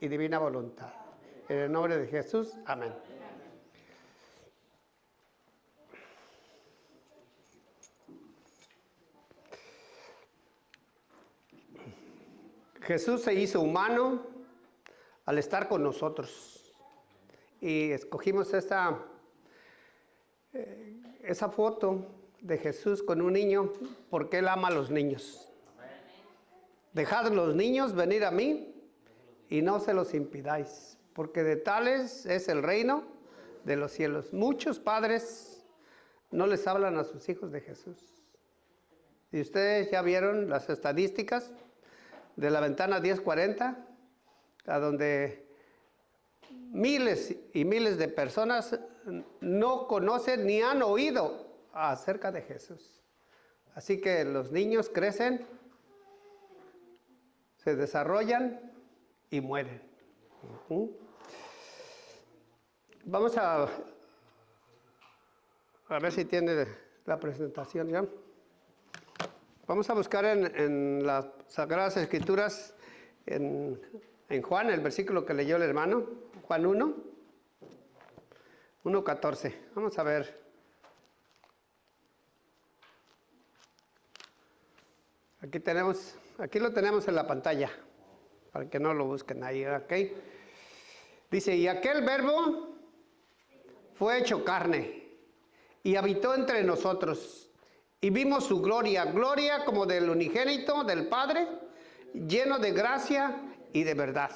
y divina voluntad. En el nombre de Jesús, amén. Jesús se hizo humano al estar con nosotros. Y escogimos esa foto de Jesús con un niño porque Él ama a los niños. Dejad a los niños venir a mí y no se los impidáis, porque de tales es el reino de los cielos. Muchos padres no les hablan a sus hijos de Jesús. Y ustedes ya vieron las estadísticas de la ventana 1040, a donde miles y miles de personas no conocen ni han oído acerca de Jesús. Así que los niños crecen, se desarrollan y mueren. Vamos a ver si tiene la presentación ya. Vamos a buscar en las Sagradas Escrituras, en Juan, el versículo que leyó el hermano, Juan 1:14. Vamos a ver. Aquí lo tenemos en la pantalla, para que no lo busquen ahí, ¿ok? Dice, y aquel verbo fue hecho carne y habitó entre nosotros. Y vimos su gloria, gloria como del unigénito del Padre, lleno de gracia y de verdad.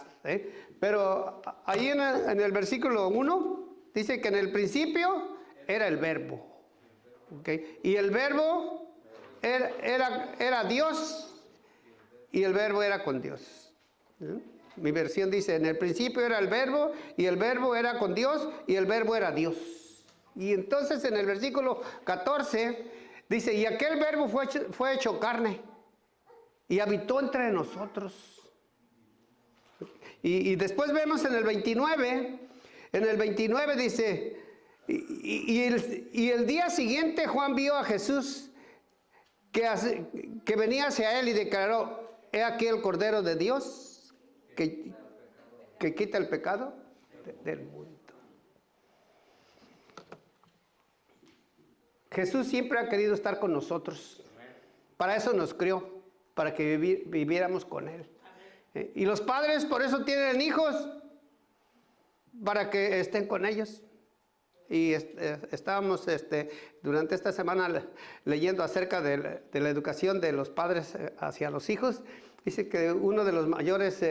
Pero ahí en el versículo 1, dice que en el principio era el verbo. ¿Okay? Y el verbo era Dios y el verbo era con Dios. Mi versión dice, en el principio era el verbo y el verbo era con Dios y el verbo era Dios. Y entonces en el versículo 14... dice, y aquel verbo fue hecho carne y habitó entre nosotros. Y después vemos en el 29 dice, y el día siguiente Juan vio a Jesús que venía hacia él y declaró, he aquí el Cordero de Dios que quita el pecado del mundo. Jesús siempre ha querido estar con nosotros. Para eso nos crió, para que viviéramos con Él. Y los padres por eso tienen hijos, para que estén con ellos. Y estábamos durante esta semana leyendo acerca de la educación de los padres hacia los hijos. Dice que uno de los mayores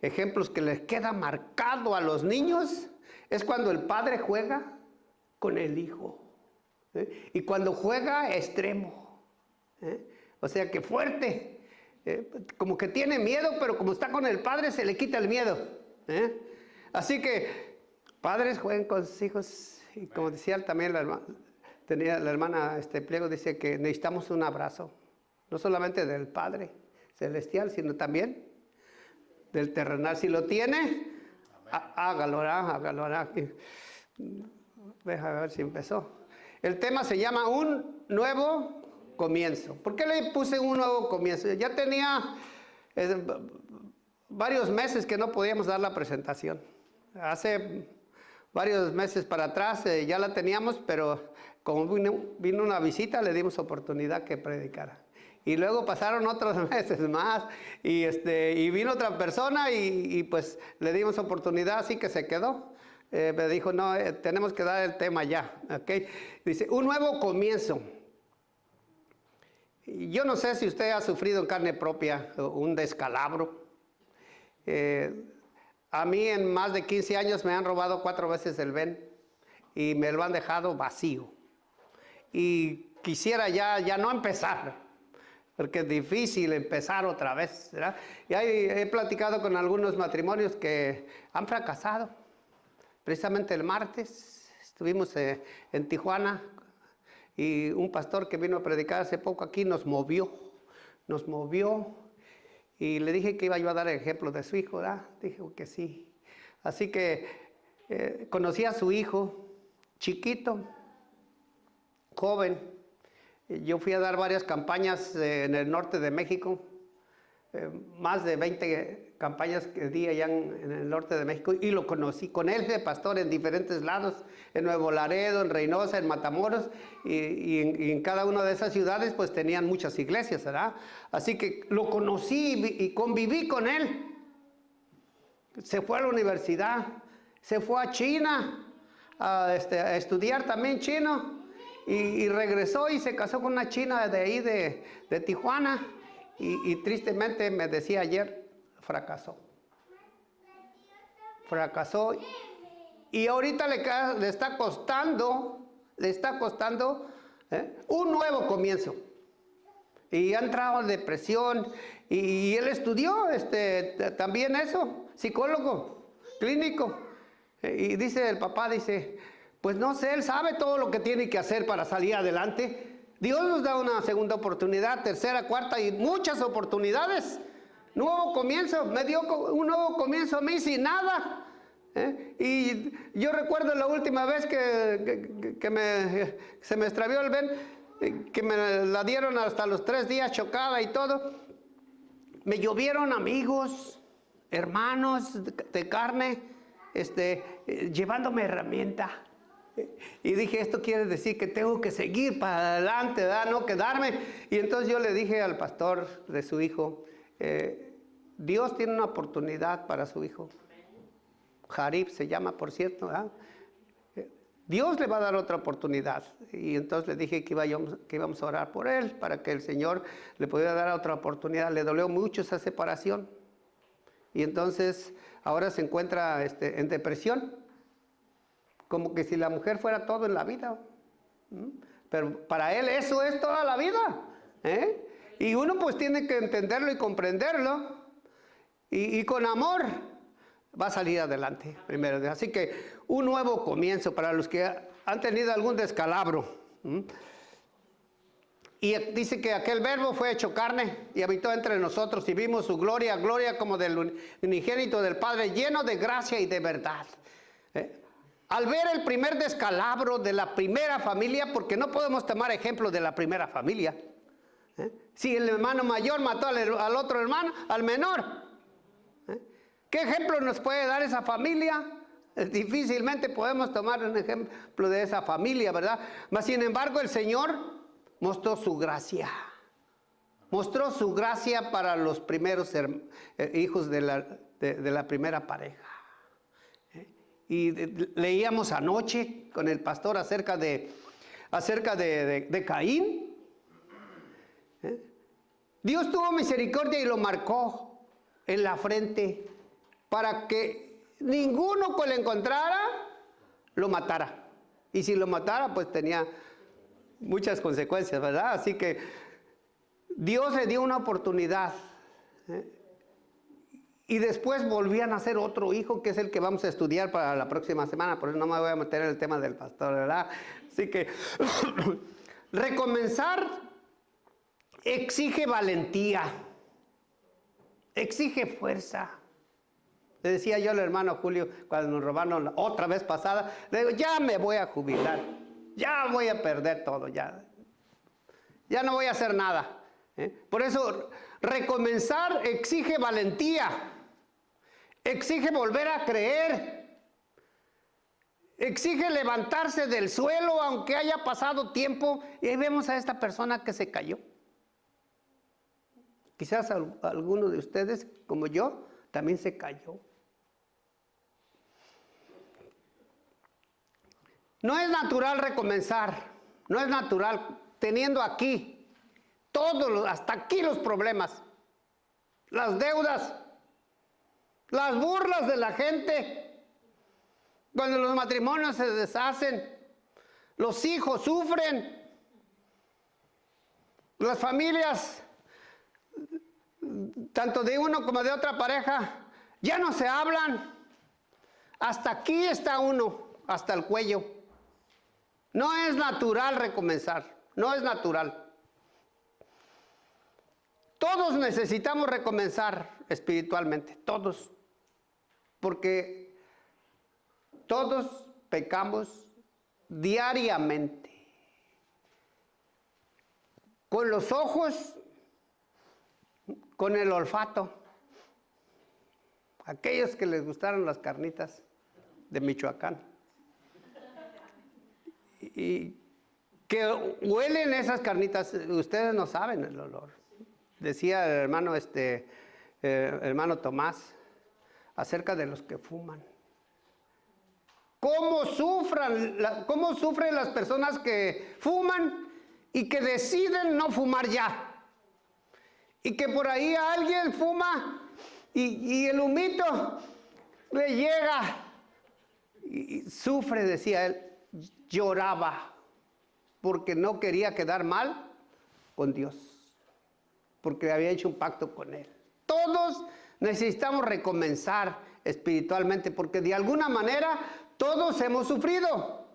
ejemplos que les queda marcado a los niños es cuando el padre juega con el hijo. Y cuando juega extremo, o sea que fuerte, como que tiene miedo, pero como está con el padre se le quita el miedo. Así que padres jueguen con sus hijos, y como decía también la hermana Pliego, dice que necesitamos un abrazo, no solamente del Padre Celestial, sino también del terrenal. Si lo tiene, hágalo. Deja ver si empezó. El tema se llama Un Nuevo Comienzo. ¿Por qué le puse un nuevo comienzo? Ya tenía varios meses que no podíamos dar la presentación. Hace varios meses para atrás ya la teníamos, pero como vino una visita, le dimos oportunidad que predicara. Y luego pasaron otros meses más y vino otra persona y pues le dimos oportunidad, así que se quedó. Me dijo, no, tenemos que dar el tema ya, ¿ok? Dice, un nuevo comienzo. Yo no sé si usted ha sufrido en carne propia un descalabro. A mí en más de 15 años me han robado 4 veces el ven y me lo han dejado vacío. Y quisiera ya no empezar, porque es difícil empezar otra vez, ¿verdad? Y he platicado con algunos matrimonios que han fracasado. Precisamente el martes estuvimos en Tijuana y un pastor que vino a predicar hace poco aquí nos movió y le dije que iba yo a dar el ejemplo de su hijo, ¿verdad? Dijo que sí. Así que conocí a su hijo, chiquito, joven. Yo fui a dar varias campañas en el norte de México, más de 20 campañas que di allá en el norte de México y lo conocí con él de pastor en diferentes lados, en Nuevo Laredo, en Reynosa, en Matamoros y en cada una de esas ciudades pues tenían muchas iglesias, ¿verdad? Así que lo conocí y conviví con él. Se fue a la universidad, se fue a China a estudiar también chino y regresó y se casó con una china de ahí de Tijuana y tristemente me decía ayer, fracasó y ahorita le está costando un nuevo comienzo y ha entrado en depresión y él estudió también eso, psicólogo clínico. Y dice el papá, dice, pues no sé, él sabe todo lo que tiene que hacer para salir adelante. Dios nos da una segunda oportunidad, tercera, cuarta y muchas oportunidades. Nuevo comienzo, me dio un nuevo comienzo a mí sin nada. Y yo recuerdo la última vez que se me extravió el Ben, que me la dieron hasta los 3 días chocada y todo. Me llovieron amigos, hermanos de carne, llevándome herramienta. Y dije, esto quiere decir que tengo que seguir para adelante, ¿verdad? No quedarme. Y entonces yo le dije al pastor de su hijo, Dios tiene una oportunidad para su hijo. Jarib se llama, por cierto, ¿verdad? Dios le va a dar otra oportunidad. Y entonces le dije que íbamos a orar por él, para que el Señor le pudiera dar otra oportunidad. Le dolió mucho esa separación. Y entonces ahora se encuentra en depresión. Como que si la mujer fuera todo en la vida. Pero para él eso es toda la vida. Y uno pues tiene que entenderlo y comprenderlo. Y con amor va a salir adelante primero. Así que un nuevo comienzo para los que han tenido algún descalabro. Y dice que aquel verbo fue hecho carne y habitó entre nosotros y vimos su gloria, gloria como del unigénito del Padre, lleno de gracia y de verdad. Al ver el primer descalabro de la primera familia, porque no podemos tomar ejemplo de la primera familia. Si el hermano mayor mató al otro hermano, al menor. ¿Qué ejemplo nos puede dar esa familia? Difícilmente podemos tomar un ejemplo de esa familia, ¿verdad? Mas sin embargo el Señor mostró su gracia. Mostró su gracia para los primeros hijos de la primera pareja. Y leíamos anoche con el pastor acerca de Caín. Dios tuvo misericordia y lo marcó en la frente para que ninguno que lo encontrara lo matara. Y si lo matara, pues tenía muchas consecuencias, ¿verdad? Así que Dios le dio una oportunidad. Y después volvían a nacer otro hijo, que es el que vamos a estudiar para la próxima semana. Por eso no me voy a meter en el tema del pastor, ¿verdad? Así que recomenzar exige valentía, exige fuerza. Le decía yo al hermano Julio, cuando nos robaron otra vez pasada, le digo, ya me voy a jubilar, ya voy a perder todo, ya no voy a hacer nada. Por eso, recomenzar exige valentía, exige volver a creer, exige levantarse del suelo aunque haya pasado tiempo. Y ahí vemos a esta persona que se cayó. Quizás alguno de ustedes, como yo, también se cayó. No es natural recomenzar, no es natural teniendo aquí hasta aquí los problemas, las deudas, las burlas de la gente, cuando los matrimonios se deshacen, los hijos sufren, las familias, tanto de uno como de otra pareja, ya no se hablan, hasta aquí está uno, hasta el cuello. No es natural recomenzar, no es natural. Todos necesitamos recomenzar espiritualmente, todos, porque todos pecamos diariamente. Con los ojos, con el olfato, aquellos que les gustaron las carnitas de Michoacán. Y que huelen esas carnitas, ustedes no saben el olor. Decía el hermano Tomás acerca de los que fuman. ¿Cómo sufren las personas que fuman y que deciden no fumar ya? Y que por ahí alguien fuma y el humito le llega y sufre, decía él, lloraba porque no quería quedar mal con Dios, porque había hecho un pacto con Él. Todos necesitamos recomenzar espiritualmente, porque de alguna manera todos hemos sufrido,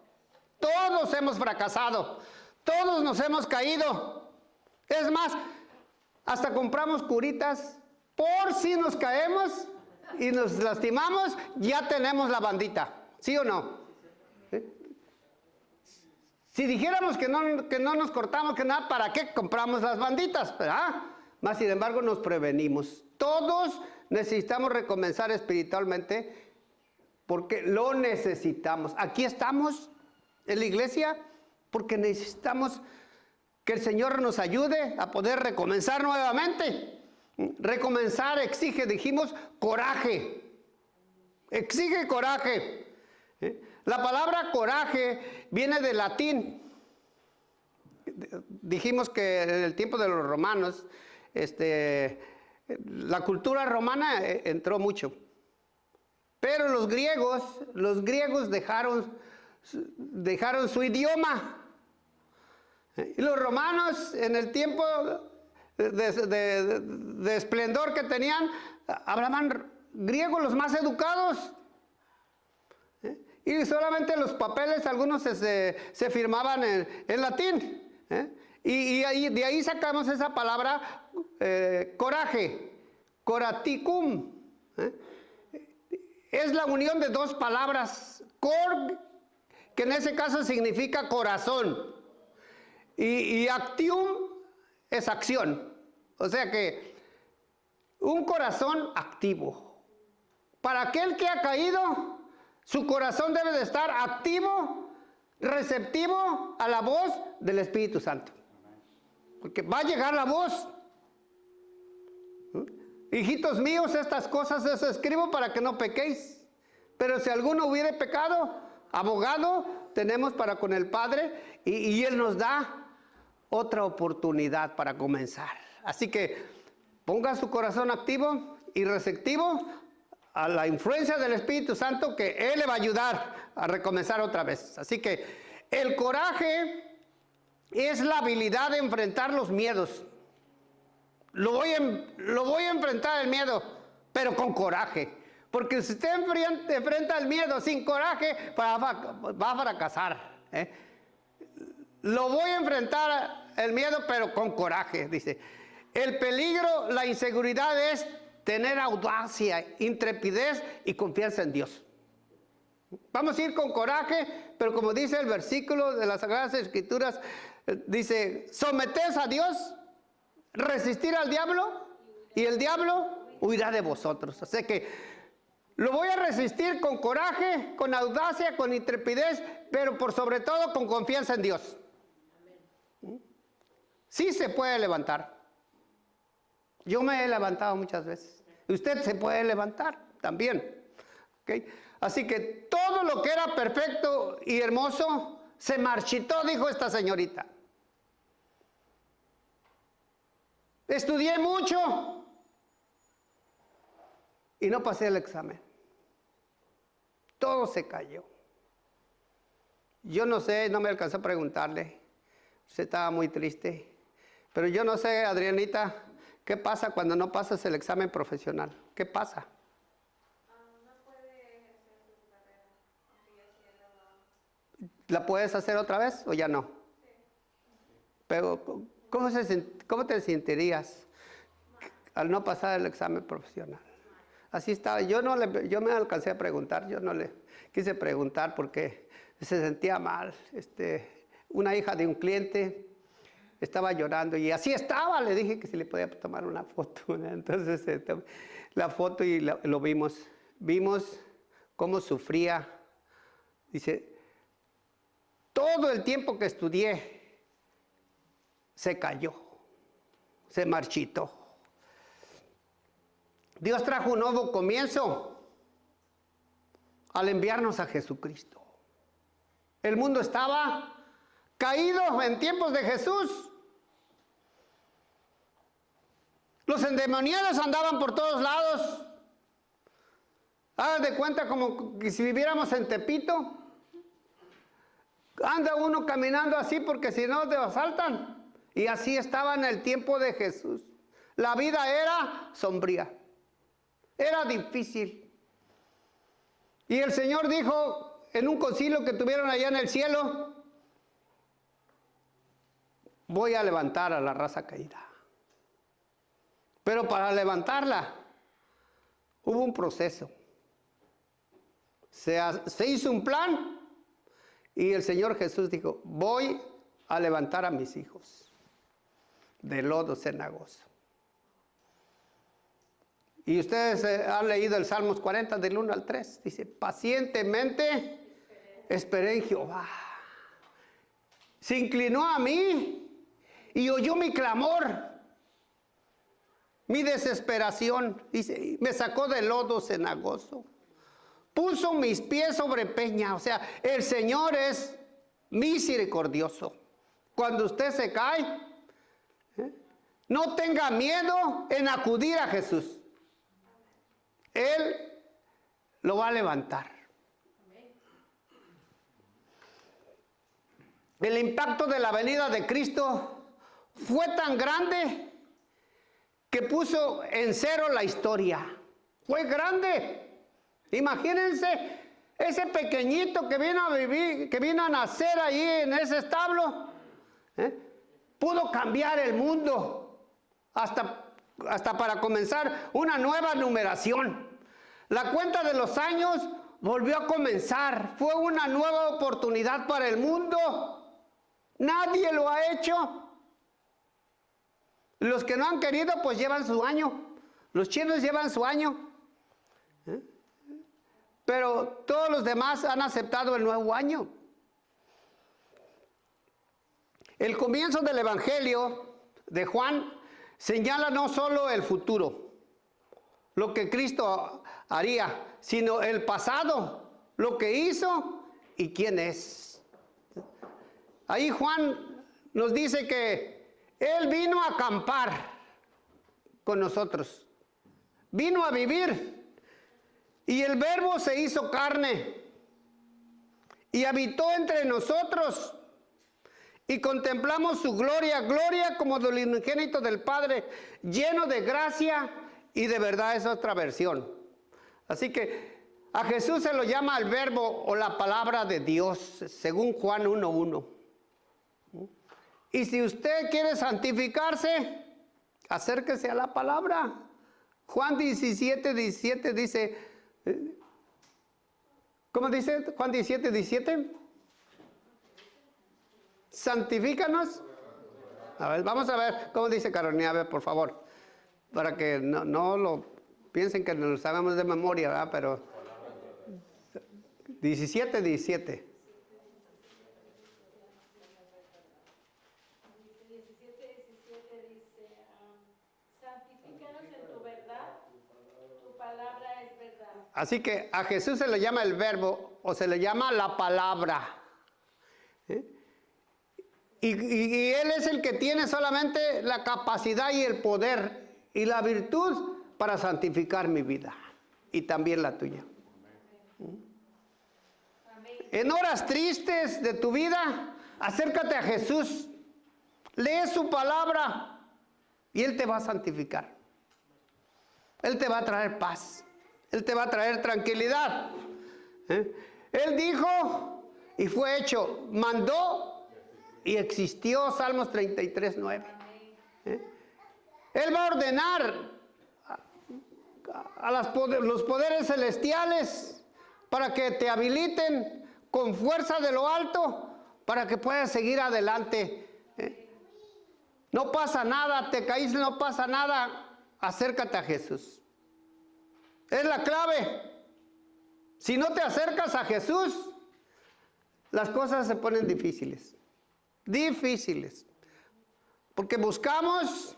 todos hemos fracasado, todos nos hemos caído. Es más, hasta compramos curitas por si nos caemos y nos lastimamos, ya tenemos la bandita, ¿sí o no? Si dijéramos que no nos cortamos, que nada, ¿para qué compramos las banditas? ¿Verdad? Más sin embargo nos prevenimos. Todos necesitamos recomenzar espiritualmente porque lo necesitamos. Aquí estamos en la iglesia porque necesitamos que el Señor nos ayude a poder recomenzar nuevamente. Recomenzar exige, dijimos, coraje. Exige coraje. La palabra coraje viene del latín. Dijimos que en el tiempo de los romanos, la cultura romana entró mucho. Pero los griegos dejaron su idioma. Y los romanos, en el tiempo de esplendor que tenían, hablaban griego los más educados. Y solamente los papeles, algunos se firmaban en latín. Y de ahí sacamos esa palabra coraje, coraticum. Es la unión de dos palabras, cor, que en ese caso significa corazón, y actium es acción. O sea que un corazón activo. Para aquel que ha caído, su corazón debe de estar activo, receptivo a la voz del Espíritu Santo. Porque va a llegar la voz. Hijitos míos, estas cosas os escribo para que no pequéis. Pero si alguno hubiere pecado, abogado tenemos para con el Padre y Él nos da otra oportunidad para comenzar. Así que ponga su corazón activo y receptivo a la influencia del Espíritu Santo, que Él le va a ayudar a recomenzar otra vez. Así que el coraje es la habilidad de enfrentar los miedos. Lo voy a enfrentar el miedo, pero con coraje. Porque si usted enfrenta el miedo sin coraje, va a fracasar. Lo voy a enfrentar el miedo, pero con coraje, dice. El peligro, la inseguridad es tener audacia, intrepidez y confianza en Dios. Vamos a ir con coraje, pero como dice el versículo de las Sagradas Escrituras, dice, someteos a Dios, resistir al diablo, y el diablo huirá de vosotros. Así que lo voy a resistir con coraje, con audacia, con intrepidez, pero por sobre todo con confianza en Dios. Sí se puede levantar. Yo me he levantado muchas veces. Usted se puede levantar también. ¿Okay? Así que todo lo que era perfecto y hermoso se marchitó, dijo esta señorita. Estudié mucho y no pasé el examen. Todo se cayó. Yo no sé, no me alcanzó a preguntarle. Usted estaba muy triste. Pero yo no sé, Adrianita, ¿qué pasa cuando no pasas el examen profesional? ¿Qué pasa? No puede ejercer su carrera, aunque ya sí ha graduado. ¿La puedes hacer otra vez o ya no? Sí. Pero, ¿cómo te sentirías al no pasar el examen profesional? Así estaba. Yo me alcancé a preguntar, yo no le quise preguntar porque se sentía mal. Una hija de un cliente estaba llorando y así estaba, le dije que si le podía tomar una foto. Entonces la foto y lo vimos. Vimos cómo sufría. Dice, todo el tiempo que estudié se cayó, se marchitó. Dios trajo un nuevo comienzo al enviarnos a Jesucristo. El mundo estaba caído en tiempos de Jesús. Los endemoniados andaban por todos lados. Hagan de cuenta como que si viviéramos en Tepito. Anda uno caminando así porque si no te asaltan. Y así estaba en el tiempo de Jesús. La vida era sombría. Era difícil. Y el Señor dijo en un concilio que tuvieron allá en el cielo, voy a levantar a la raza caída. Pero para levantarla hubo un proceso. Se hizo un plan y el Señor Jesús dijo, voy a levantar a mis hijos de lodo cenagoso. Y ustedes han leído el Salmos 40 del 1 al 3. Dice, pacientemente esperé en Jehová. Se inclinó a mí y oyó mi clamor, mi desesperación. Dice, me sacó del lodo cenagoso. Puso mis pies sobre peña. O sea, el Señor es misericordioso. Cuando usted se cae, no tenga miedo en acudir a Jesús. Él lo va a levantar. El impacto de la venida de Cristo fue tan grande que puso en cero la historia. Fue grande. Imagínense ese pequeñito que vino a vivir, que vino a nacer allí en ese establo, pudo cambiar el mundo hasta para comenzar una nueva numeración. La cuenta de los años volvió a comenzar. Fue una nueva oportunidad para el mundo. Nadie lo ha hecho. Los que no han querido, pues llevan su año. Los chinos llevan su año. Pero todos los demás han aceptado el nuevo año. El comienzo del Evangelio de Juan señala no solo el futuro, lo que Cristo haría, sino el pasado, lo que hizo y quién es. Ahí Juan nos dice que Él vino a acampar con nosotros, vino a vivir, y el Verbo se hizo carne y habitó entre nosotros. Y contemplamos su gloria, gloria como del unigénito del Padre, lleno de gracia y de verdad. Es otra versión. Así que a Jesús se lo llama el Verbo o la palabra de Dios, según Juan 1:1. Y si usted quiere santificarse, acérquese a la palabra. Juan 17:17 dice, ¿cómo dice Juan 17:17? Santifícanos. A ver, vamos a ver cómo dice Carolina, a ver, por favor, para que no lo piensen que nos lo sabemos de memoria, ¿verdad? Pero 17:17. 17:17 dice, santifícanos en tu verdad, tu palabra es verdad. Así que a Jesús se le llama el Verbo o se le llama la palabra. Y Él es el que tiene solamente la capacidad y el poder y la virtud para santificar mi vida y también la tuya. Amén. En horas tristes de tu vida, acércate a Jesús, lee su palabra y Él te va a santificar. Él te va a traer paz, Él te va a traer tranquilidad. Él dijo y fue hecho, mandó y existió, Salmos 33:9. Él va a ordenar a los poderes celestiales para que te habiliten con fuerza de lo alto para que puedas seguir adelante. No pasa nada, te caíste, no pasa nada. Acércate a Jesús. Es la clave. Si no te acercas a Jesús, las cosas se ponen difíciles. Difíciles. Porque buscamos,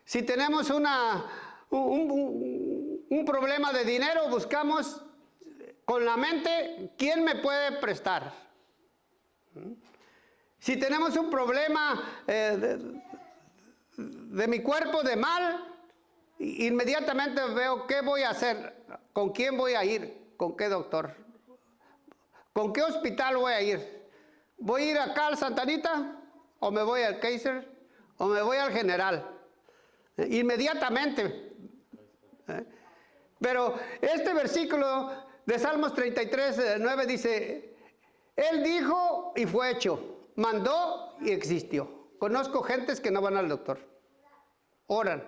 si tenemos un problema de dinero, buscamos con la mente, ¿quién me puede prestar? Si tenemos un problema de mi cuerpo de mal, inmediatamente veo qué voy a hacer, con quién voy a ir, con qué doctor, con qué hospital voy a ir. ¿Voy a ir acá al Santa Anita? ¿O me voy al Kaiser? ¿O me voy al General? Inmediatamente. Pero este versículo de Salmos 33, 9 dice, Él dijo y fue hecho, mandó y existió. Conozco gentes que no van al doctor, oran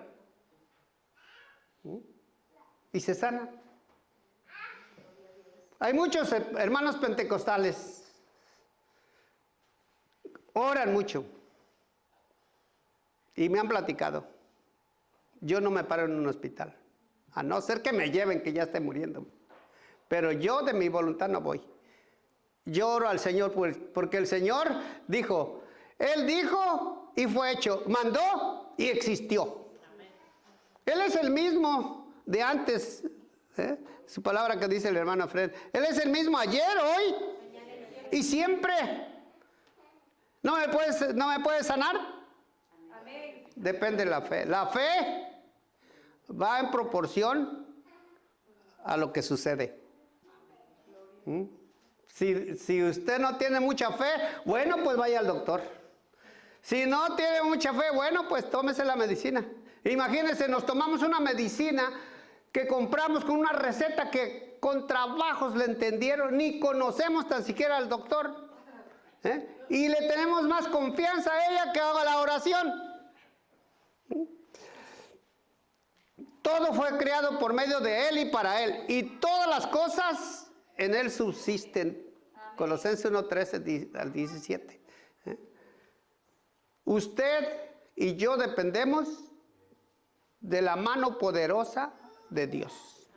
y se sanan. Hay muchos hermanos pentecostales, oran mucho y me han platicado. Yo no me paro en un hospital, a no ser que me lleven, que ya esté muriendo. Pero yo de mi voluntad no voy. Yo oro al Señor porque el Señor dijo, Él dijo y fue hecho, mandó y existió. Él es el mismo de antes, su palabra que dice el hermano Fred. Él es el mismo ayer, hoy y siempre. ¿No me puedes sanar? Amén. Depende de la fe. La fe va en proporción a lo que sucede. Si usted no tiene mucha fe, bueno, pues vaya al doctor. Si no tiene mucha fe, bueno, pues tómese la medicina. Imagínense, nos tomamos una medicina que compramos con una receta que con trabajos le entendieron, ni conocemos tan siquiera al doctor. Y le tenemos más confianza a ella que haga la oración. Todo fue creado por medio de Él y para Él. Y todas las cosas en Él subsisten. Colosenses 1:13 al 17. Usted y yo dependemos de la mano poderosa de Dios.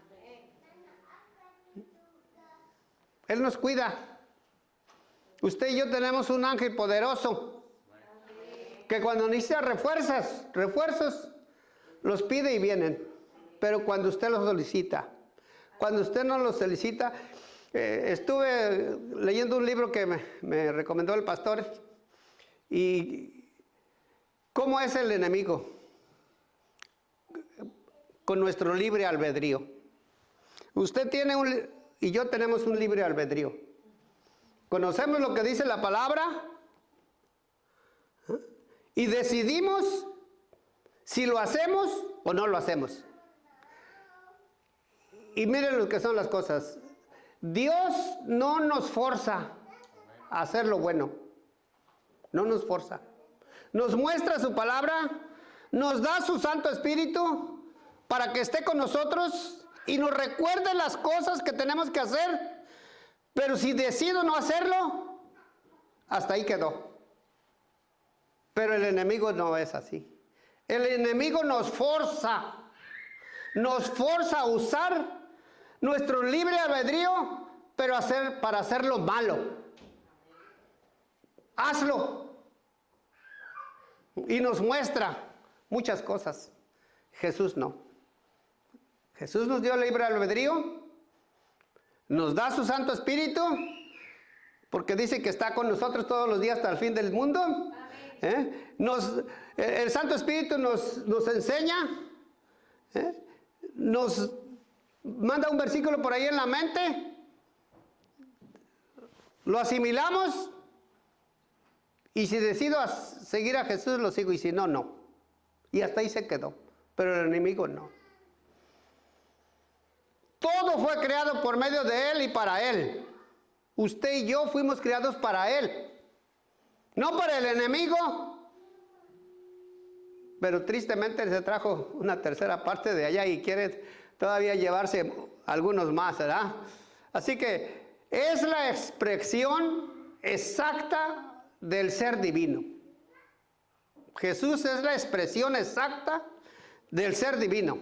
Él nos cuida. Usted y yo tenemos un ángel poderoso que cuando necesita refuerzos, los pide y vienen. Pero cuando usted los solicita, cuando usted no los solicita, estuve leyendo un libro que me recomendó el pastor y cómo es el enemigo con nuestro libre albedrío. Usted tiene y yo tenemos un libre albedrío. Conocemos lo que dice la palabra y decidimos si lo hacemos o no lo hacemos. Y miren lo que son las cosas. Dios no nos forza a hacer lo bueno. No nos forza. Nos muestra su palabra, nos da su Santo Espíritu para que esté con nosotros y nos recuerde las cosas que tenemos que hacer. Pero si decido no hacerlo, hasta ahí quedó. Pero el enemigo no es así. El enemigo nos forza a usar nuestro libre albedrío, pero para hacer lo malo. Hazlo. Y nos muestra muchas cosas. Jesús no. Jesús nos dio libre albedrío, nos da su Santo Espíritu, porque dice que está con nosotros todos los días hasta el fin del mundo. El Santo Espíritu nos enseña, nos manda un versículo por ahí en la mente, lo asimilamos, y si decido seguir a Jesús, lo sigo, y si no, no. Y hasta ahí se quedó, pero el enemigo no. Todo fue creado por medio de Él y para Él. Usted y yo fuimos creados para Él, no para el enemigo. Pero tristemente se trajo una tercera parte de allá y quiere todavía llevarse algunos más, ¿verdad? Así que es la expresión exacta del ser divino. Jesús es la expresión exacta del ser divino.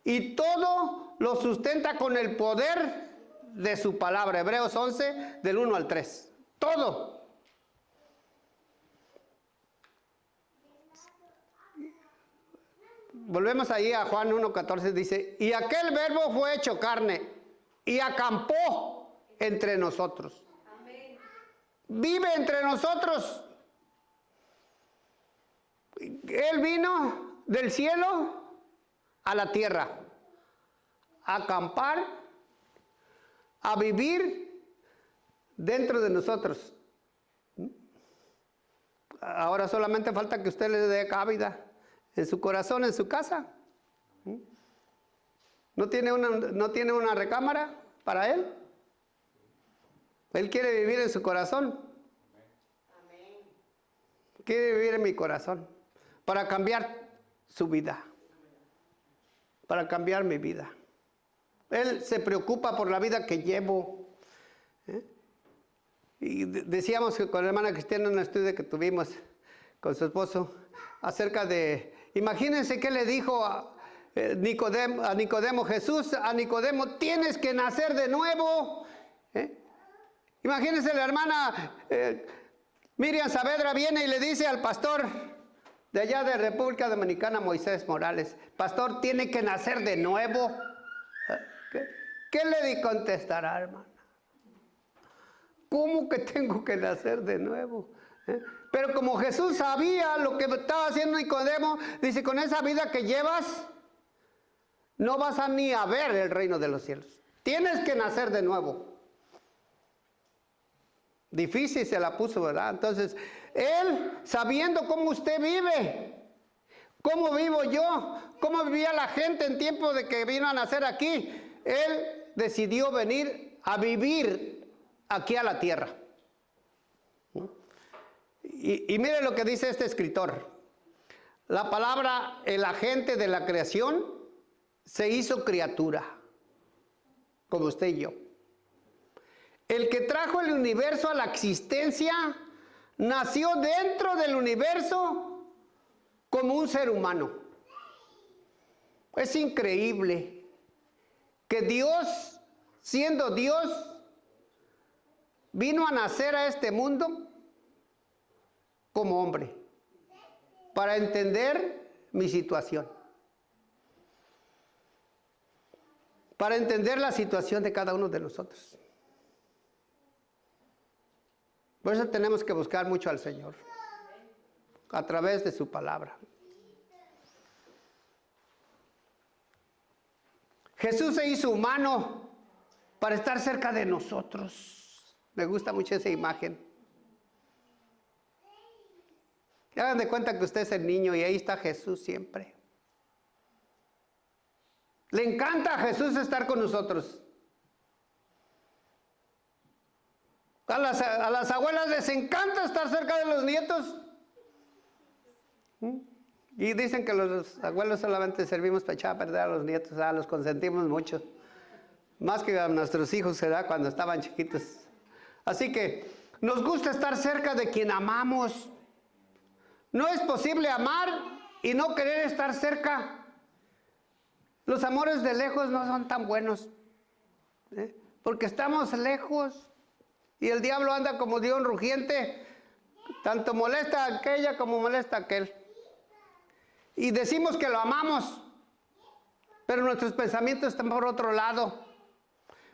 Y todo lo sustenta con el poder de su palabra. Hebreos 11, del 1 al 3. Todo. Volvemos ahí a Juan 1:14, dice, y aquel verbo fue hecho carne y acampó entre nosotros. Vive entre nosotros. Él vino del cielo a la tierra a acampar, a vivir dentro de nosotros. Ahora solamente falta que usted le dé cabida en su corazón, en su casa. ¿No tiene una recámara para él? Él quiere vivir en su corazón. Quiere vivir en mi corazón para cambiar su vida, para cambiar mi vida. Él se preocupa por la vida que llevo. Y decíamos que con la hermana Cristiana en un estudio que tuvimos con su esposo acerca de, imagínense qué le dijo a Nicodemo Jesús, a Nicodemo, tienes que nacer de nuevo. Imagínense la hermana Miriam Saavedra viene y le dice al pastor de allá de República Dominicana, Moisés Morales, pastor, tiene que nacer de nuevo. ¿Qué le contestará, hermana? ¿Cómo que tengo que nacer de nuevo? Pero como Jesús sabía lo que estaba haciendo Nicodemo, dice, con esa vida que llevas, no vas a ni a ver el reino de los cielos. Tienes que nacer de nuevo. Difícil se la puso, ¿verdad? Entonces, él, sabiendo cómo usted vive, cómo vivo yo, cómo vivía la gente en tiempo de que vino a nacer aquí, él decidió venir a vivir aquí a la tierra. Y mire lo que dice este escritor. La palabra, el agente de la creación, se hizo criatura, como usted y yo. El que trajo el universo a la existencia, nació dentro del universo como un ser humano. Es increíble que Dios, siendo Dios, vino a nacer a este mundo como hombre, para entender mi situación, para entender la situación de cada uno de nosotros. Por eso tenemos que buscar mucho al Señor, a través de su palabra. Jesús se hizo humano para estar cerca de nosotros. Me gusta mucho esa imagen. Hagan de cuenta que usted es el niño y ahí está Jesús siempre. Le encanta a Jesús estar con nosotros. A las abuelas les encanta estar cerca de los nietos. Y dicen que los abuelos solamente servimos para echar a perder a los nietos. Los consentimos mucho. Más que a nuestros hijos se da cuando estaban chiquitos. Así que nos gusta estar cerca de quien amamos. No es posible amar y no querer estar cerca. Los amores de lejos no son tan buenos. Porque estamos lejos. Y el diablo anda como león rugiente, tanto molesta a aquella como molesta a aquel. Y decimos que lo amamos, pero nuestros pensamientos están por otro lado.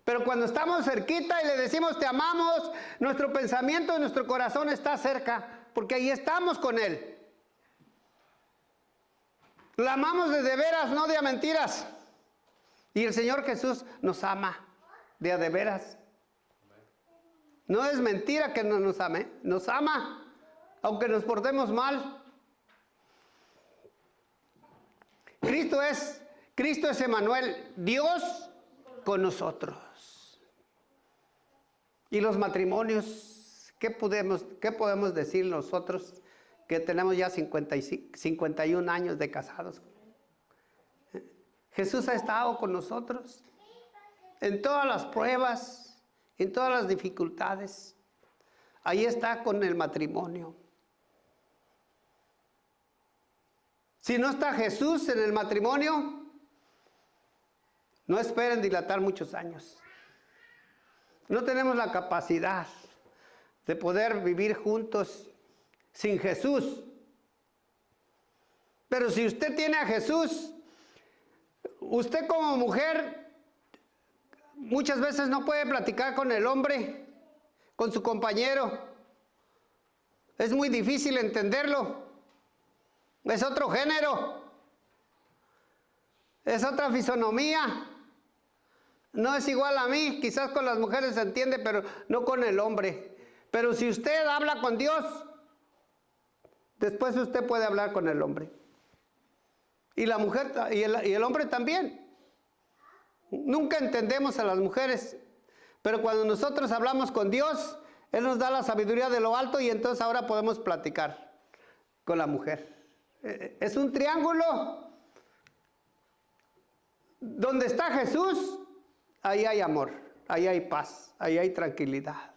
Pero cuando estamos cerquita y le decimos te amamos, nuestro pensamiento y nuestro corazón está cerca, porque ahí estamos con él. Lo amamos de veras, no de a mentiras. Y el Señor Jesús nos ama de a de veras. No es mentira que no nos ame, nos ama, aunque nos portemos mal. Cristo es Emmanuel, Dios con nosotros. Y los matrimonios, ¿qué podemos decir nosotros que tenemos ya 51 años de casados? Jesús ha estado con nosotros en todas las pruebas, en todas las dificultades. Ahí está con el matrimonio. Si no está Jesús en el matrimonio, No esperen dilatar muchos años. No tenemos la capacidad de poder vivir juntos sin Jesús. Pero si usted tiene a Jesús, usted como mujer muchas veces no puede platicar con el hombre, con su compañero. Es muy difícil entenderlo. Es otro género. Es otra fisonomía. No es igual a mí. Quizás con las mujeres se entiende, pero no con el hombre. Pero si usted habla con Dios, después usted puede hablar con el hombre. Y la mujer y el hombre también. Nunca entendemos a las mujeres, pero cuando nosotros hablamos con Dios, Él nos da la sabiduría de lo alto y entonces ahora podemos platicar con la mujer. Es un triángulo. Donde está Jesús, ahí hay amor, ahí hay paz, ahí hay tranquilidad.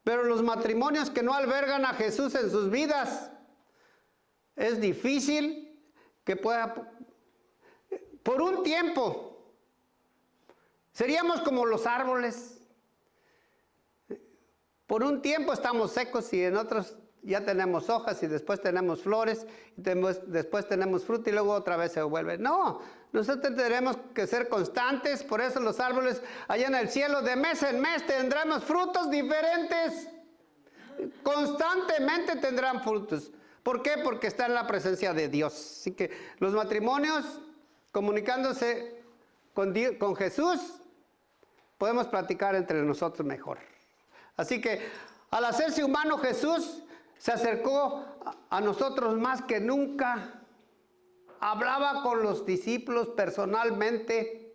Pero los matrimonios que no albergan a Jesús en sus vidas, es difícil que pueda, por un tiempo, seríamos como los árboles. Por un tiempo estamos secos y en otros ya tenemos hojas y después tenemos flores, y después tenemos fruta y luego otra vez se vuelve. No, nosotros tenemos que ser constantes, por eso los árboles allá en el cielo de mes en mes tendremos frutos diferentes. Constantemente tendrán frutos. ¿Por qué? Porque está en la presencia de Dios. Así que los matrimonios, comunicándose con Jesús, podemos platicar entre nosotros mejor. Así que al hacerse humano Jesús se acercó a nosotros más que nunca. Hablaba con los discípulos personalmente.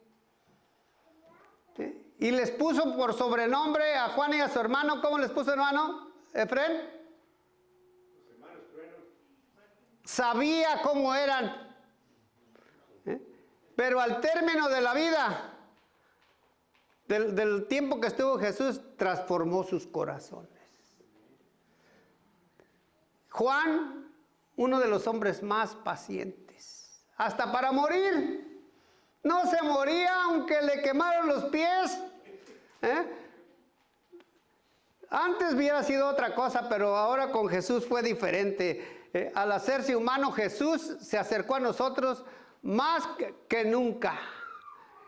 Y les puso por sobrenombre a Juan y a su hermano. ¿Cómo les puso, hermano? ¿Efrén? Sabía cómo eran. Pero al término de la vida, del tiempo que estuvo Jesús, transformó sus corazones. Juan, uno de los hombres más pacientes, hasta para morir, no se moría aunque le quemaron los pies. Antes hubiera sido otra cosa, pero ahora con Jesús fue diferente. Al hacerse humano, Jesús se acercó a nosotros más que nunca.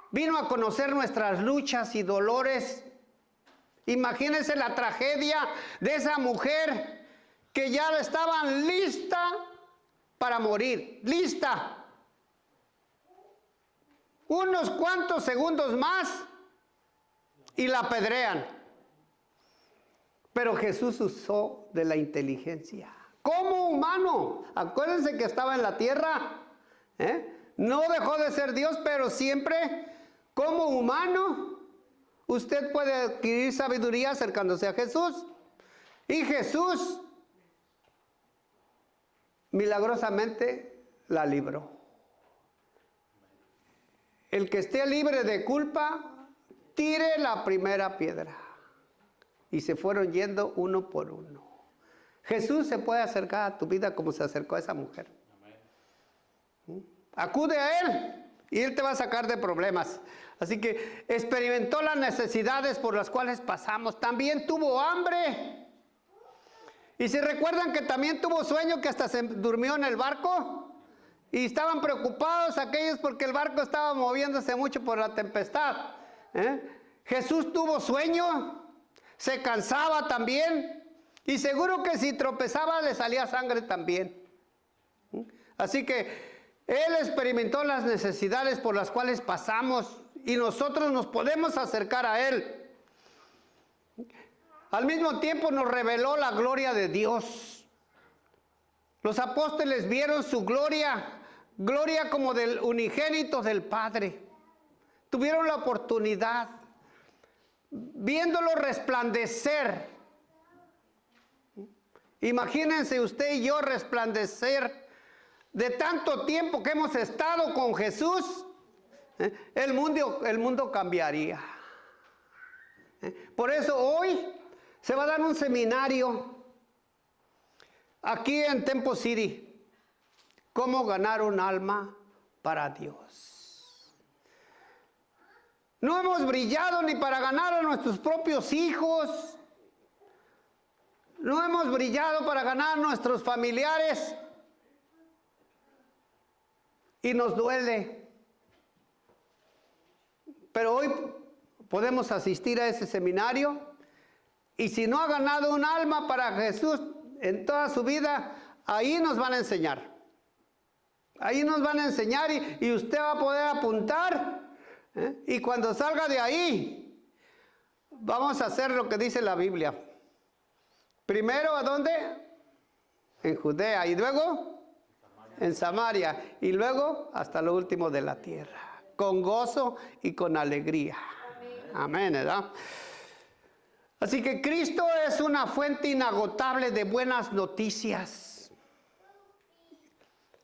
Vino a conocer nuestras luchas y dolores. Imagínense la tragedia de esa mujer que ya estaban lista para morir, lista. Unos cuantos segundos más y la apedrean. Pero Jesús usó de la inteligencia. Como humano, acuérdense que estaba en la tierra, no dejó de ser Dios, pero siempre como humano, usted puede adquirir sabiduría acercándose a Jesús. Y Jesús milagrosamente la libró. El que esté libre de culpa, tire la primera piedra. Y se fueron yendo uno por uno. Jesús se puede acercar a tu vida como se acercó a esa mujer. Acude a Él y Él te va a sacar de problemas. Así que experimentó las necesidades por las cuales pasamos. También tuvo hambre. Y si recuerdan que también tuvo sueño, que hasta se durmió en el barco. Y estaban preocupados aquellos porque el barco estaba moviéndose mucho por la tempestad. Jesús tuvo sueño, se cansaba también. Y seguro que si tropezaba le salía sangre también. Así que Él experimentó las necesidades por las cuales pasamos y nosotros nos podemos acercar a Él. Al mismo tiempo nos reveló la gloria de Dios. Los apóstoles vieron su gloria, gloria como del unigénito del Padre. Tuvieron la oportunidad, viéndolo resplandecer. Imagínense usted y yo resplandecer de tanto tiempo que hemos estado con Jesús. El mundo cambiaría. Por eso hoy se va a dar un seminario aquí en Temple City. Cómo ganar un alma para Dios. No hemos brillado ni para ganar a nuestros propios hijos. No hemos brillado para ganar a nuestros familiares. Y nos duele. Pero hoy podemos asistir a ese seminario. Y si no ha ganado un alma para Jesús en toda su vida, ahí nos van a enseñar. Ahí nos van a enseñar y usted va a poder apuntar. Y cuando salga de ahí, vamos a hacer lo que dice la Biblia. Primero, ¿a dónde? En Judea. Y luego, en Samaria. Y luego, hasta lo último de la tierra. Con gozo y con alegría. Amén, ¿verdad? Así que Cristo es una fuente inagotable de buenas noticias.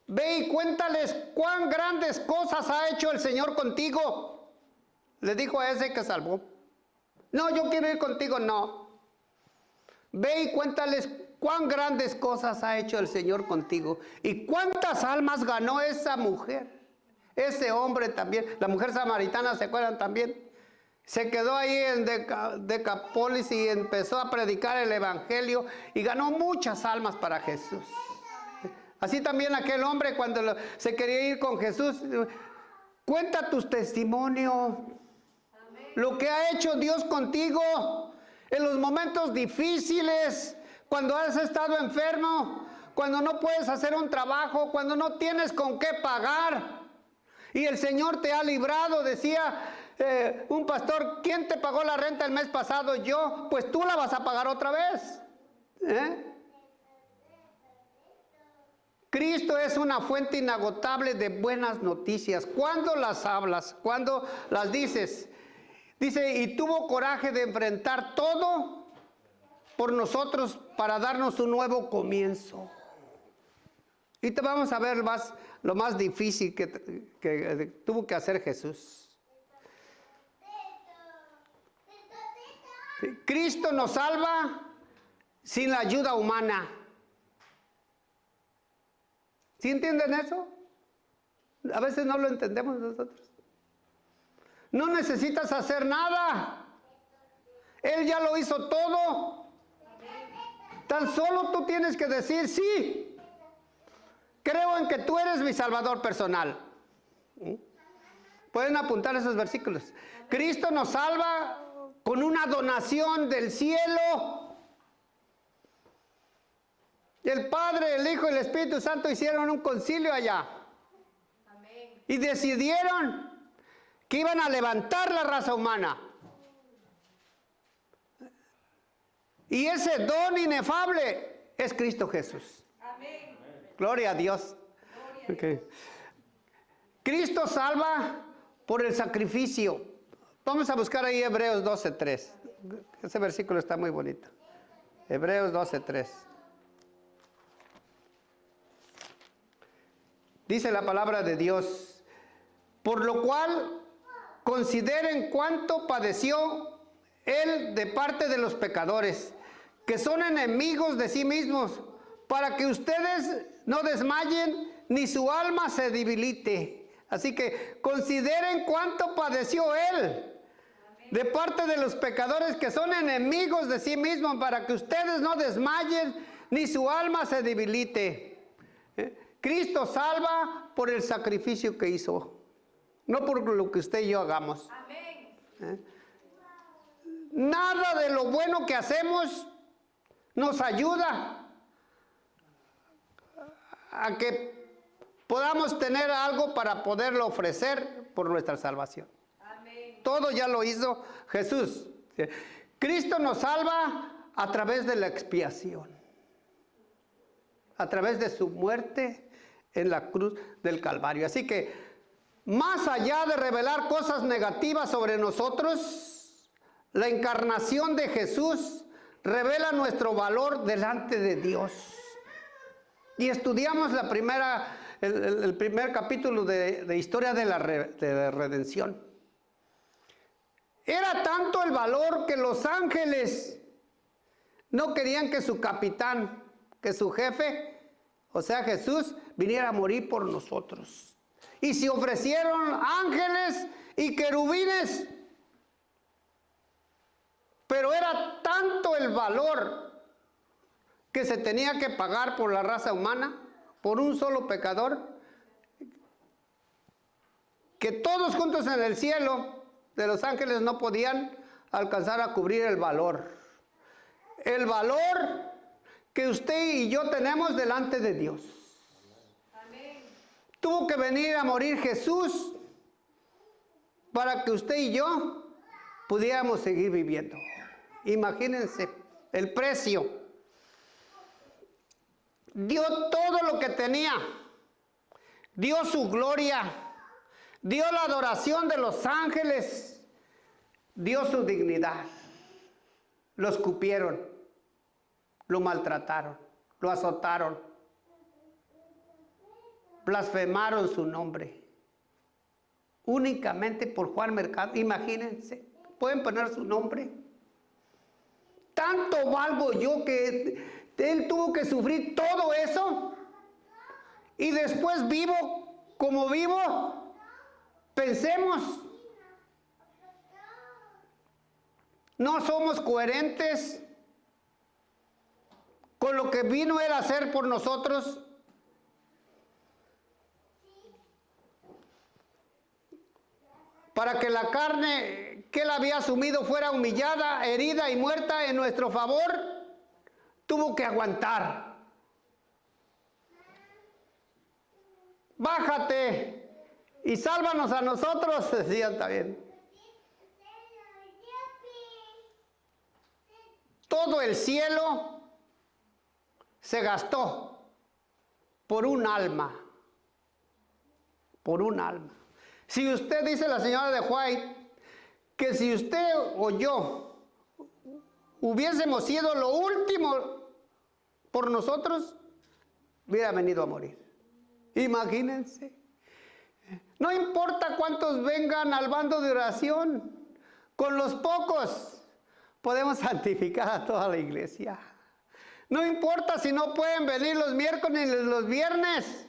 Ve y cuéntales cuán grandes cosas ha hecho el Señor contigo. Le dijo a ese que salvó. No, yo quiero ir contigo, no. Ve y cuéntales cuán grandes cosas ha hecho el Señor contigo. Y cuántas almas ganó esa mujer. Ese hombre también. La mujer samaritana, ¿se acuerdan también? Se quedó ahí en Decápolis y empezó a predicar el evangelio y ganó muchas almas para Jesús. Así también aquel hombre cuando se quería ir con Jesús, cuenta tus testimonios, lo que ha hecho Dios contigo en los momentos difíciles, cuando has estado enfermo, cuando no puedes hacer un trabajo, cuando no tienes con qué pagar y el Señor te ha librado. Decía un pastor, ¿quién te pagó la renta el mes pasado? Yo. Pues tú la vas a pagar otra vez. Cristo es una fuente inagotable de buenas noticias. ¿Cuándo las hablas? ¿Cuándo las dices? Dice, y tuvo coraje de enfrentar todo por nosotros para darnos un nuevo comienzo. Y te vamos a ver lo más difícil que tuvo que hacer Jesús. Cristo nos salva sin la ayuda humana. ¿Sí entienden eso? A veces no lo entendemos nosotros. No necesitas hacer nada. Él ya lo hizo todo. Tan solo tú tienes que decir, sí, creo en que tú eres mi Salvador personal. Pueden apuntar esos versículos. Cristo nos salva con una donación del cielo. El Padre, el Hijo y el Espíritu Santo hicieron un concilio allá. Amén. Y decidieron que iban a levantar la raza humana. Y ese don inefable es Cristo Jesús. Amén. Gloria a Dios. Okay. Cristo salva por el sacrificio. Vamos a buscar ahí Hebreos 12:3. Ese versículo está muy bonito. Hebreos 12:3. Dice la palabra de Dios, por lo cual consideren cuánto padeció Él de parte de los pecadores, que son enemigos de sí mismos, para que ustedes no desmayen ni su alma se debilite. Así que consideren cuánto padeció Él de parte de los pecadores, que son enemigos de sí mismos, para que ustedes no desmayen ni su alma se debilite. Cristo salva por el sacrificio que hizo, no por lo que usted y yo hagamos. Amén. Nada de lo bueno que hacemos nos ayuda a que podamos tener algo para poderlo ofrecer por nuestra salvación. Amén. Todo ya lo hizo Jesús. Cristo nos salva a través de la expiación, a través de su muerte en la cruz del Calvario. Así que, más allá de revelar cosas negativas sobre nosotros, la encarnación de Jesús revela nuestro valor delante de Dios. Y estudiamos el primer capítulo de historia de la redención. Era tanto el valor que los ángeles no querían que su capitán, que su jefe, o sea Jesús, viniera a morir por nosotros. Y se ofrecieron ángeles y querubines Pero era tanto el valor que se tenía que pagar por la raza humana, por un solo pecador, que todos juntos en el cielo de los ángeles no podían alcanzar a cubrir el valor. El valor que usted y yo tenemos delante de Dios. Amén. Tuvo que venir a morir Jesús para que usted y yo pudiéramos seguir viviendo. Imagínense el precio. Dio todo lo que tenía. Dio su gloria. Dio la adoración de los ángeles. Dio su dignidad. Lo escupieron. Lo maltrataron. Lo azotaron. Blasfemaron su nombre. Únicamente por Juan Mercado. Imagínense. ¿Pueden poner su nombre? Tanto valgo yo que él tuvo que sufrir todo eso. Y después vivo como vivo. Pensemos. No somos coherentes con lo que vino él a hacer por nosotros. Para que la carne que él había asumido fuera humillada, herida y muerta en nuestro favor, tuvo que aguantar. Bájate y sálvanos a nosotros, decían también. Todo el cielo se gastó por un alma. Por un alma. Si usted, dice la señora de White, que si usted o yo hubiésemos sido lo último por nosotros, hubiera venido a morir. Imagínense. No importa cuántos vengan al bando de oración, con los pocos podemos santificar a toda la iglesia. No importa si no pueden venir los miércoles ni los viernes.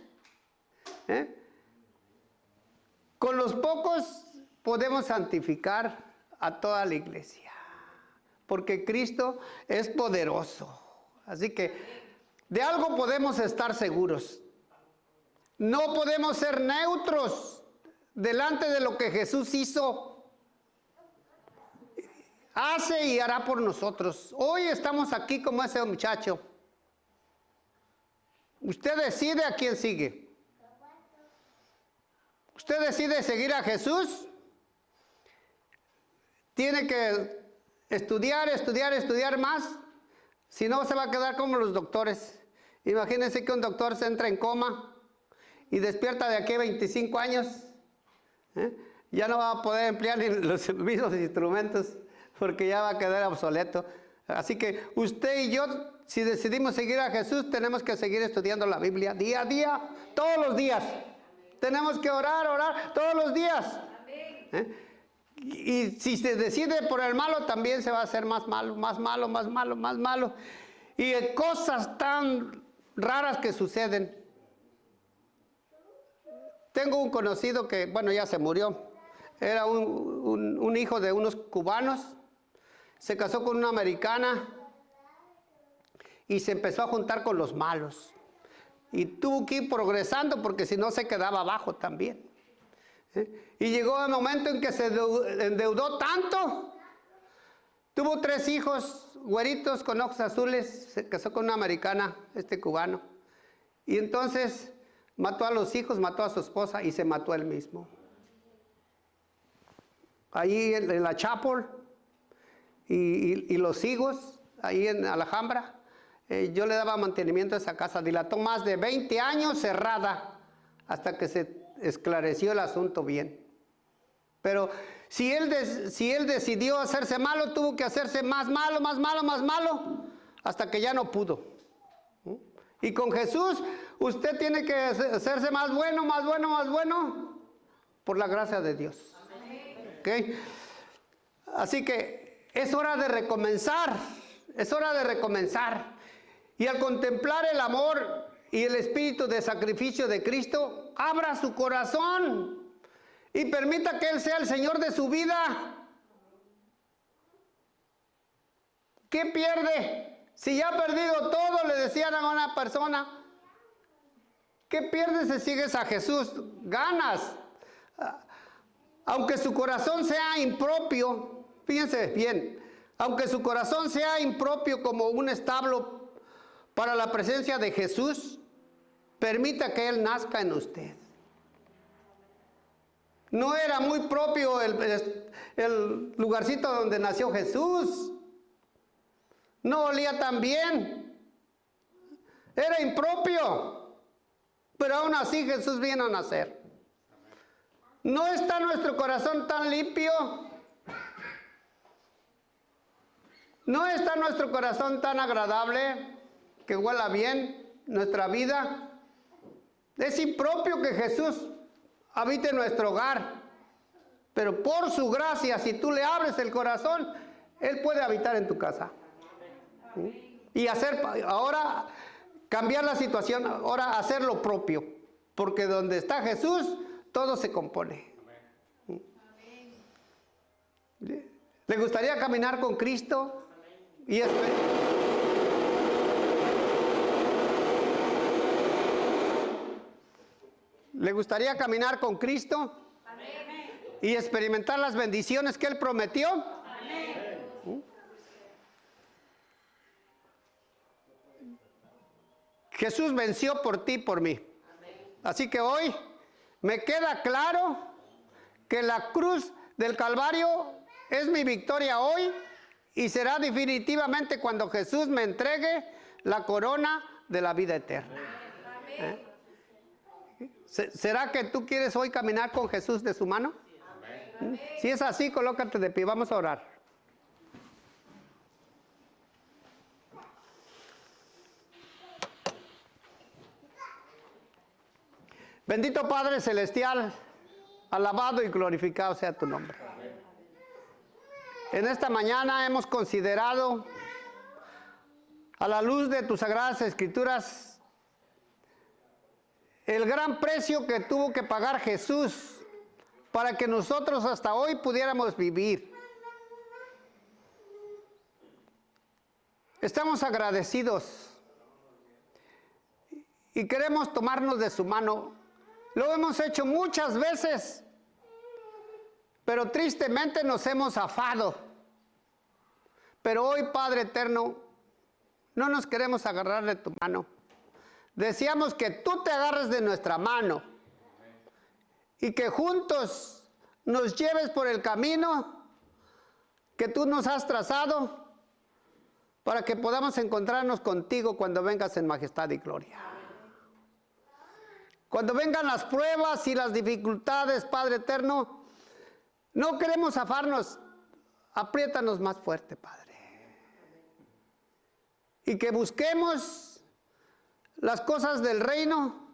Con los pocos podemos santificar a toda la iglesia. Porque Cristo es poderoso. Así que de algo podemos estar seguros. No podemos ser neutros delante de lo que Jesús hizo. Hace y hará por nosotros. Hoy estamos aquí como ese muchacho. Usted decide a quién sigue. Usted decide seguir a Jesús. Tiene que estudiar más. Si no, se va a quedar como los doctores. Imagínense que un doctor se entra en coma y despierta de aquí a 25 años. Ya no va a poder emplear ni los mismos instrumentos porque ya va a quedar obsoleto. Así que usted y yo, si decidimos seguir a Jesús, tenemos que seguir estudiando la Biblia día a día, todos los días. Tenemos que orar todos los días. Y si se decide por el malo, también se va a hacer más malo. Y cosas tan raras que suceden. Tengo un conocido que, bueno, ya se murió. Era un hijo de unos cubanos. Se casó con una americana y se empezó a juntar con los malos. Y tuvo que ir progresando porque si no se quedaba abajo también. Y llegó el momento en que se endeudó tanto. Tuvo 3 hijos güeritos con ojos azules. Se casó con una americana, este cubano. Y entonces mató a los hijos, mató a su esposa y se mató él mismo. Ahí en la Chapel y los higos, ahí en Alhambra. Yo le daba mantenimiento a esa casa. Dilató más de 20 años cerrada hasta que se esclareció el asunto bien. Pero si él decidió hacerse malo, tuvo que hacerse más malo, hasta que ya no pudo. Y con Jesús, usted tiene que hacerse más bueno, por la gracia de Dios. ¿Okay? Así que es hora de recomenzar. Y al contemplar el amor y el espíritu de sacrificio de Cristo, abra su corazón y permita que Él sea el Señor de su vida. ¿Qué pierde? Si ya ha perdido todo, le decían a una persona, ¿qué pierdes si sigues a Jesús? Ganas. Aunque su corazón sea impropio, fíjense bien, aunque su corazón sea impropio como un establo para la presencia de Jesús, permita que Él nazca en usted. No era muy propio el lugarcito donde nació Jesús. No olía tan bien. Era impropio. Pero aún así Jesús vino a nacer. ¿No está nuestro corazón tan limpio? ¿No está nuestro corazón tan agradable que huela bien nuestra vida? Es impropio que Jesús habite en nuestro hogar, pero por su gracia, si tú le abres el corazón, Él puede habitar en tu casa. Y hacer, ahora, cambiar la situación, ahora hacer lo propio, porque donde está Jesús, todo se compone. ¿Le gustaría caminar con Cristo? Y ¿le gustaría caminar con Cristo? Amén. Y experimentar las bendiciones que Él prometió. Amén. Jesús venció por ti y por mí. Amén. Así que hoy me queda claro que la cruz del Calvario es mi victoria hoy y será definitivamente cuando Jesús me entregue la corona de la vida eterna. Amén. ¿Será que tú quieres hoy caminar con Jesús de su mano? Amén. Si es así, colócate de pie, vamos a orar. Bendito Padre Celestial, alabado y glorificado sea tu nombre. En esta mañana hemos considerado, a la luz de tus sagradas escrituras, el gran precio que tuvo que pagar Jesús para que nosotros hasta hoy pudiéramos vivir. Estamos agradecidos y queremos tomarnos de su mano. Lo hemos hecho muchas veces, pero tristemente nos hemos zafado. Pero hoy, Padre eterno, no nos queremos agarrar de tu mano. Deseamos que tú te agarres de nuestra mano y que juntos nos lleves por el camino que tú nos has trazado para que podamos encontrarnos contigo cuando vengas en majestad y gloria. Cuando vengan las pruebas y las dificultades, Padre eterno, no queremos zafarnos, apriétanos más fuerte, Padre. Y que busquemos las cosas del reino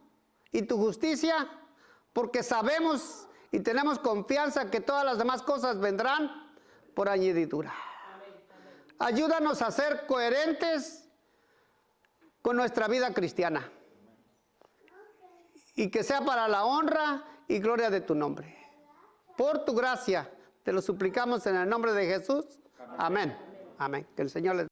y tu justicia, porque sabemos y tenemos confianza que todas las demás cosas vendrán por añadidura. Ayúdanos a ser coherentes con nuestra vida cristiana y que sea para la honra y gloria de tu nombre. Por tu gracia te lo suplicamos en el nombre de Jesús. Amén. Amén. Que el Señor les